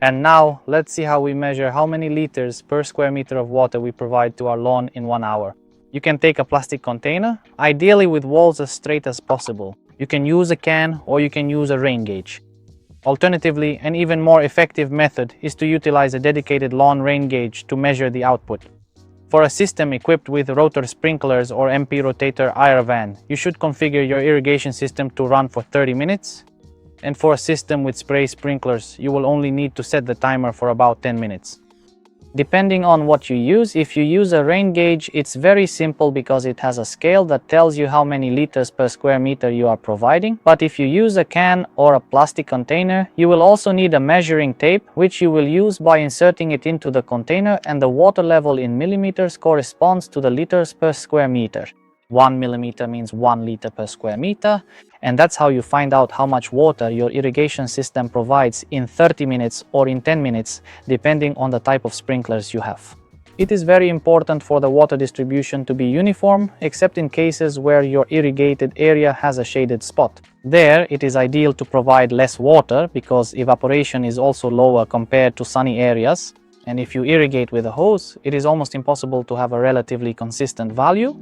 And now let's see how we measure how many liters per square meter of water we provide to our lawn in 1 hour. You can take a plastic container, ideally with walls as straight as possible. You can use a can or you can use a rain gauge. Alternatively, an even more effective method is to utilize a dedicated lawn rain gauge to measure the output. For a system equipped with rotor sprinklers or MP rotator IRVAN, you should configure your irrigation system to run for 30 minutes. And for a system with spray sprinklers, you will only need to set the timer for about 10 minutes. Depending on what you use, if you use a rain gauge, it's very simple because it has a scale that tells you how many liters per square meter you are providing. But if you use a can or a plastic container, you will also need a measuring tape, which you will use by inserting it into the container, and the water level in millimeters corresponds to the liters per square meter. 1 millimeter means 1 liter per square meter, and that's how you find out how much water your irrigation system provides in 30 minutes or in 10 minutes, depending on the type of sprinklers you have. It is very important for the water distribution to be uniform, except in cases where your irrigated area has a shaded spot. There, it is ideal to provide less water because evaporation is also lower compared to sunny areas. And if you irrigate with a hose, it is almost impossible to have a relatively consistent value.